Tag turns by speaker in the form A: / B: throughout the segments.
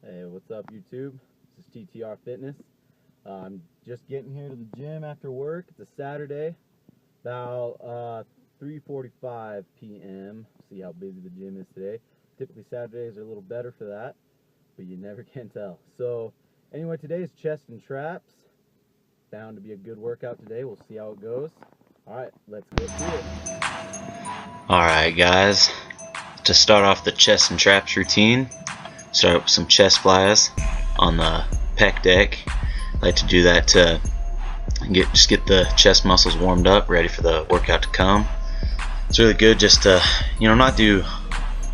A: Hey, what's up YouTube? This is TTR Fitness. I'm just getting here to the gym after work. It's a Saturday, about 3:45 p.m. See how busy the gym is today. Typically Saturdays are a little better for that, but you never can tell. So anyway, today is chest and traps. Bound to be a good workout today. We'll see how it goes. Alright, let's get to it.
B: Alright guys, to start off the chest and traps routine, start with some chest flies on the pec deck. I like to do that to just get the chest muscles warmed up, ready for the workout to come. It's really good just to, not do,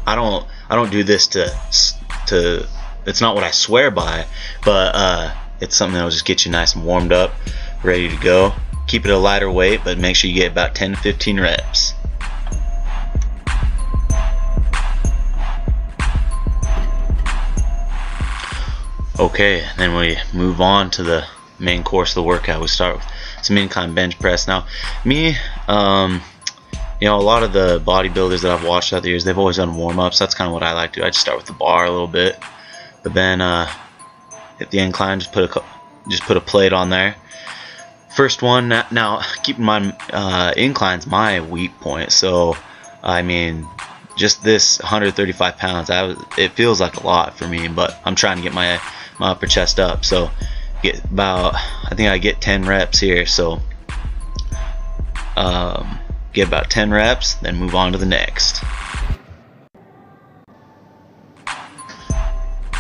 B: I don't do this to it's not what I swear by, but it's something that'll just get you nice and warmed up, ready to go. Keep it a lighter weight, but make sure you get about 10 to 15 reps. Okay, then we move on to the main course of the workout. We start with some incline bench press. Now, me, a lot of the bodybuilders that I've watched out the years, they've always done warm-ups. That's kind of what I like to do. I just start with the bar a little bit, but then hit the incline. Just put a plate on there. First one. Now, keep in mind, incline's my weak point. So, I mean, just this 135 pounds, it feels like a lot for me, but I'm trying to get my upper chest up. So I think I get 10 reps here. So get about 10 reps, then move on to the next.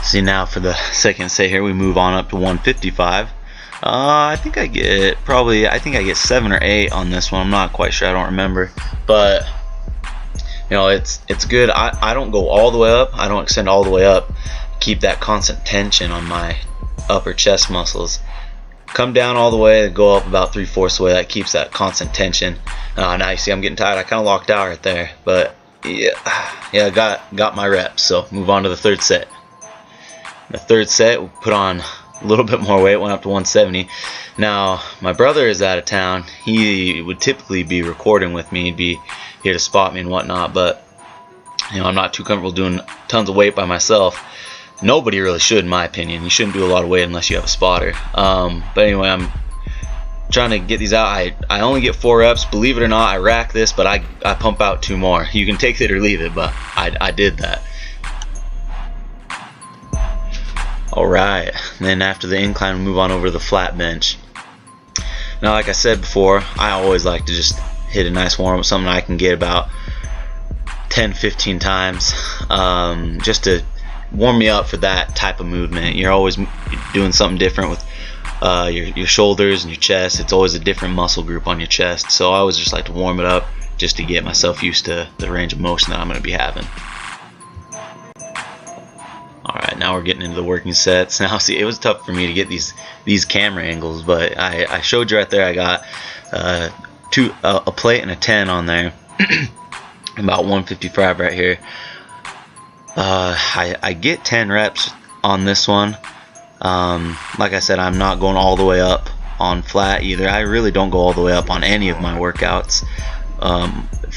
B: See, now for the second set here, we move on up to 155. I think I get 7 or 8 on this one. I'm not quite sure. I don't remember, but it's good. I don't go all the way up. I don't extend all the way up. Keep that constant tension on my upper chest muscles. Come down all the way and go up about 3/4 the way. That keeps that constant tension. Now you see I'm getting tired. I kind of locked out right there, but yeah, got my reps. So move on to the third set. The third set, we'll put on a little bit more weight. Went up to 170. Now my brother is out of town. He would typically be recording with me. He'd be here to spot me and whatnot, but I'm not too comfortable doing tons of weight by myself. Nobody really should, in my opinion. You shouldn't do a lot of weight unless you have a spotter. But anyway, I'm trying to get these out. I only get 4 reps. Believe it or not, I rack this, but I pump out 2 more. You can take it or leave it, but I did that. Alright, then after the incline, we move on over to the flat bench. Now, like I said before, I always like to just hit a nice warm-up, something I can get about 10-15 times, just to warm me up for that type of movement. You're always doing something different with your shoulders and your chest. It's always a different muscle group on your chest, so I always just like to warm it up just to get myself used to the range of motion that I'm going to be having. Alright, now we're getting into the working sets. Now, see, it was tough for me to get these camera angles, but I showed you right there. I got a plate and a 10 on there. About 155 right here. I get 10 reps on this one. Like I said, I'm not going all the way up on flat either. I really don't go all the way up on any of my workouts,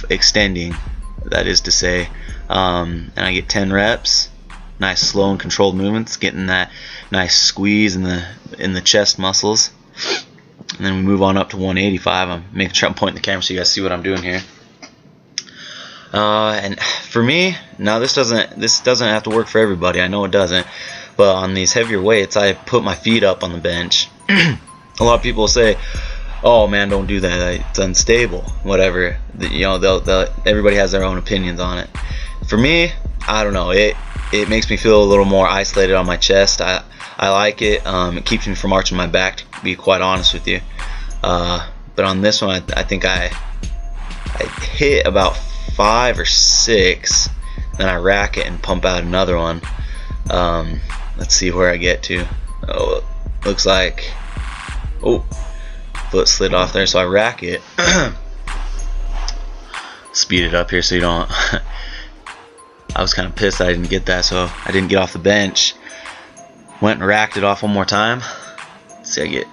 B: extending, that is to say. And I get 10 reps. Nice slow and controlled movements, getting that nice squeeze in the chest muscles. And then we move on up to 185. I'm making sure I'm pointing the camera so you guys see what I'm doing here. And for me, now this doesn't have to work for everybody. I know it doesn't, but on these heavier weights, I put my feet up on the bench. A lot of people say, "Oh man, don't do that. It's unstable." Whatever. Everybody has their own opinions on it. For me, I don't know. It makes me feel a little more isolated on my chest. I like it. It keeps me from arching my back, to be quite honest with you. But on this one, I think I hit about 5 or 6, then I rack it and pump out another one. Let's see where I get to. Oh, looks like, foot slid off there, so I rack it. Speed it up here so you don't. I was kind of pissed I didn't get that, so I didn't get off the bench. Went and racked it off one more time. Let's see, I get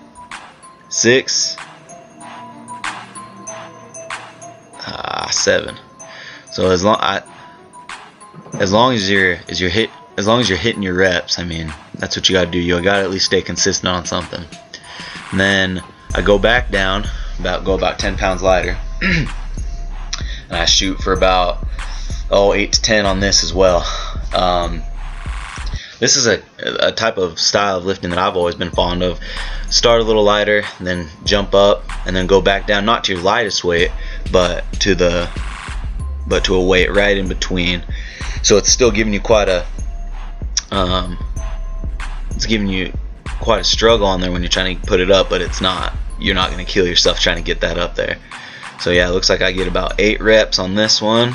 B: 6, 7. So as long as your as long as you're hitting your reps, I mean, that's what you got to do. You got to at least stay consistent on something. And then I go back down, go about 10 pounds lighter, and I shoot for about 8 to 10 on this as well. This is a type of style of lifting that I've always been fond of. Start a little lighter, then jump up, and then go back down, not to your lightest weight, but to a weight right in between. So it's still giving you quite a struggle on there when you're trying to put it up, but you're not going to kill yourself trying to get that up there. So yeah, it looks like I get about 8 reps on this one,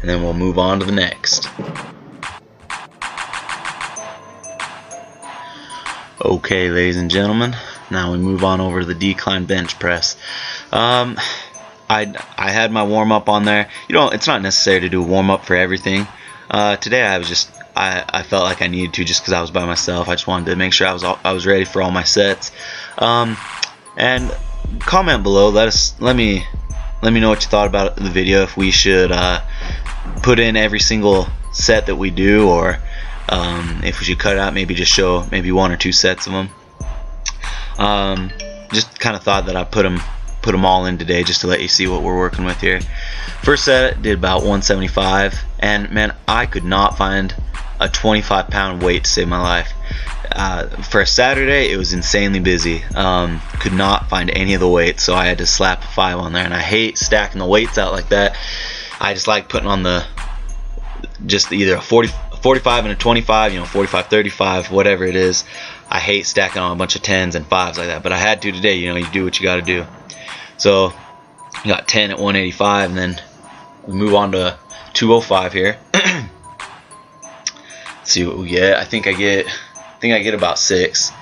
B: and then we'll move on to the next. Okay, ladies and gentlemen, now we move on over to the decline bench press. I had my warm up on there. It's not necessary to do a warm up for everything. Today I felt like I needed to, just because I was by myself. I just wanted to make sure I was ready for all my sets. And comment below. Let me know what you thought about the video. If we should put in every single set that we do, or if we should cut it out, maybe just show maybe 1 or 2 sets of them. Just kind of thought that I'd put them all in today, just to let you see what we're working with here. First set did about 175, and man, I could not find a 25-pound weight to save my life. For a Saturday, it was insanely busy. Could not find any of the weights, so I had to slap a 5 on there, and I hate stacking the weights out like that. I just like putting on just either a 45 and a 25, 45, 35, whatever it is. I hate stacking on a bunch of 10s and 5s like that, but I had to today. You do what you got to do. So we got 10 at 185, and then we move on to 205 here. Let's see what we get. I think I get about 6.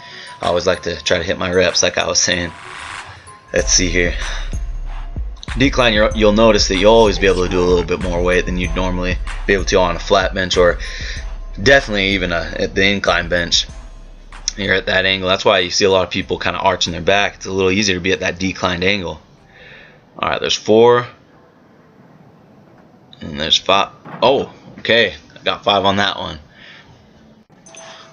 B: I always like to try to hit my reps, like I was saying. Let's see here. Decline, you'll notice that you'll always be able to do a little bit more weight than you'd normally be able to on a flat bench, or definitely even at the incline bench. You're at that angle. That's why you see a lot of people kind of arching their back. It's a little easier to be at that declined angle. Alright, there's 4. And there's 5. Oh, okay. I got 5 on that one.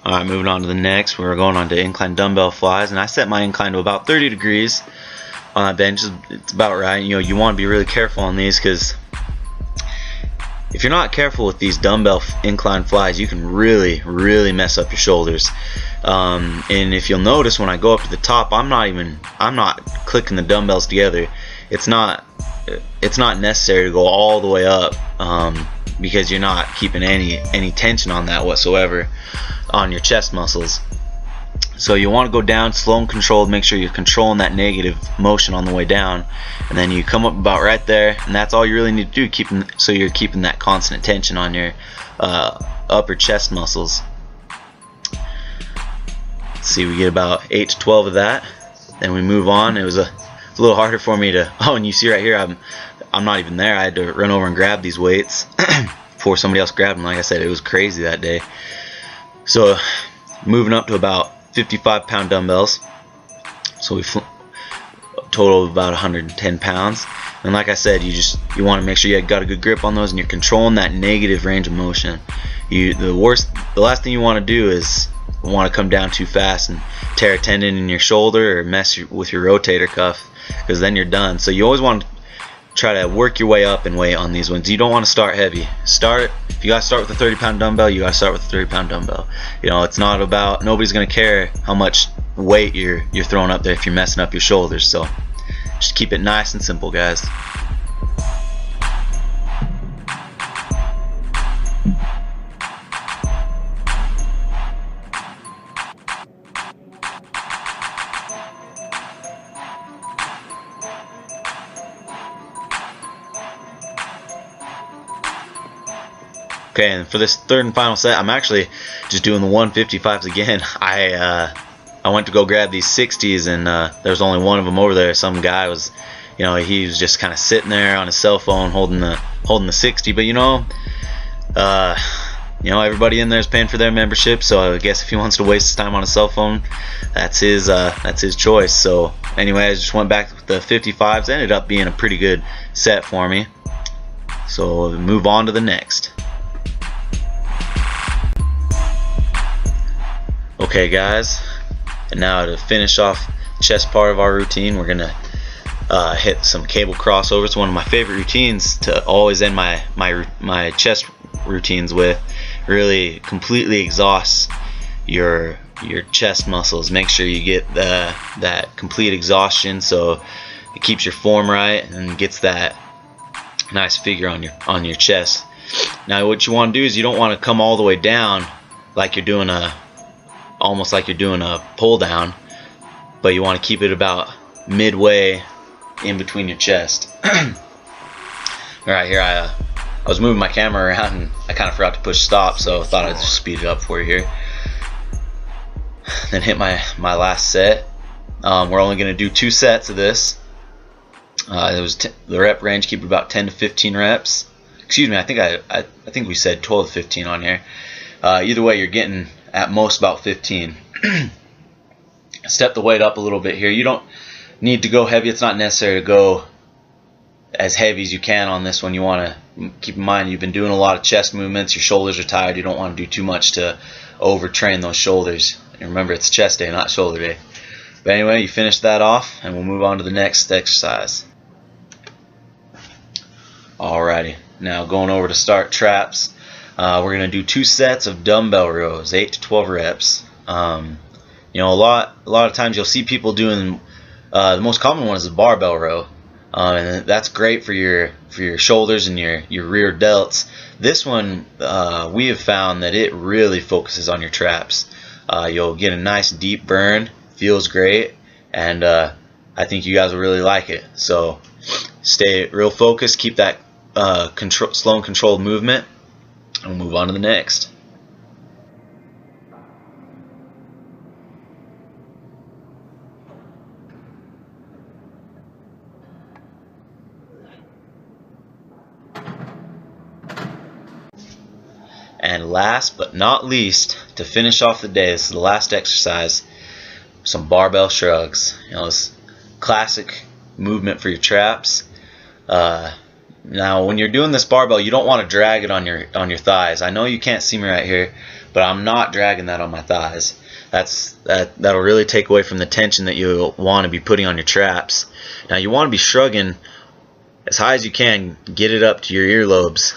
B: Alright, moving on to the next. We're going on to incline dumbbell flies. And I set my incline to about 30 degrees on that bench. It's about right. You want to be really careful on these, because if you're not careful with these dumbbell incline flies, you can really mess up your shoulders. And if you'll notice, when I go up to the top, I'm not clicking the dumbbells together. It's not necessary to go all the way up, because you're not keeping any tension on that whatsoever on your chest muscles. So you want to go down slow and controlled. Make sure you're controlling that negative motion on the way down, and then you come up about right there, and that's all you really need to do. So you're keeping that constant tension on your upper chest muscles. Let's see, we get about 8 to 12 of that. Then we move on. It was a little harder for me to. Oh, and you see right here, I'm not even there. I had to run over and grab these weights before somebody else grabbed them. Like I said, it was crazy that day. So moving up to about 55-pound dumbbells, so we total of about 110 pounds. And like I said, you want to make sure you got a good grip on those, and you're controlling that negative range of motion. The last thing you want to do is want to come down too fast and tear a tendon in your shoulder or mess with your rotator cuff, because then you're done. So you always want to try to work your way up in weight on these ones. You don't want to start heavy. If you got to start with a 30-pound dumbbell, you got to start with a 30-pound dumbbell. It's not about, nobody's going to care how much weight you're throwing up there if you're messing up your shoulders. So just keep it nice and simple, guys. Okay, and for this third and final set, I'm actually just doing the 155s again. I went to go grab these 60s, and there was only one of them over there. Some guy was, he was just kind of sitting there on his cell phone holding the 60. But everybody in there is paying for their membership, so I guess if he wants to waste his time on a cell phone, that's his choice. So anyway, I just went back with the 55s. Ended up being a pretty good set for me. So we'll move on to the next. Okay guys, and now to finish off the chest part of our routine, we're gonna hit some cable crossovers. It's one of my favorite routines to always end my chest routines with. Really completely exhausts your chest muscles. Make sure you get that complete exhaustion, so it keeps your form right and gets that nice figure on your chest. Now what you want to do is you don't want to come all the way down like you're doing almost like you're doing a pull down, but you want to keep it about midway in between your chest. Right here I was moving my camera around and I kind of forgot to push stop, so I thought I'd just speed it up for you here. Then hit my last set. We're only going to do 2 sets of this. The rep range, keep it about 10 to 15 reps. Excuse me, I think we said 12 to 15 on here. Either way, you're getting at most about 15. Step the weight up a little bit here. You don't need to go heavy. It's not necessary to go as heavy as you can on this one. You want to keep in mind you've been doing a lot of chest movements. Your shoulders are tired. You don't want to do too much to overtrain those shoulders. And remember, it's chest day, not shoulder day. But anyway, you finish that off and we'll move on to the next exercise. Alrighty, now going over to start traps. We're going to do 2 sets of dumbbell rows, 8 to 12 reps. You know, a lot of times you'll see people doing the most common one is the barbell row, and that's great for your shoulders and your rear delts. This one we have found that it really focuses on your traps. You'll get a nice deep burn, feels great, and I think you guys will really like it. So stay real focused, keep that slow and controlled movement, and we'll move on to the next. And last but not least, to finish off the day, this is the last exercise, some barbell shrugs. You know, this classic movement for your traps. Now when you're doing this barbell, you don't want to drag it on your thighs. I know you can't see me right here, but I'm not dragging that on my thighs. That'll really take away from the tension that you want to be putting on your traps. Now you want to be shrugging as high as you can, get it up to your earlobes.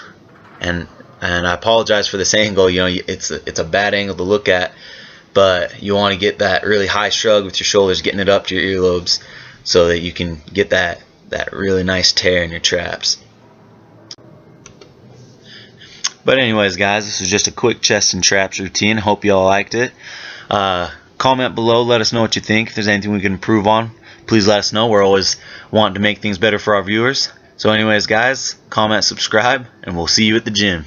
B: And I apologize for this angle. You know, it's a bad angle to look at, but you want to get that really high shrug with your shoulders, getting it up to your earlobes, so that you can get that really nice tear in your traps. But anyways guys, this was just a quick chest and traps routine. Hope you all liked it. Comment below, let us know what you think. If there's anything we can improve on, please let us know. We're always wanting to make things better for our viewers. So anyways guys, comment, subscribe, and we'll see you at the gym.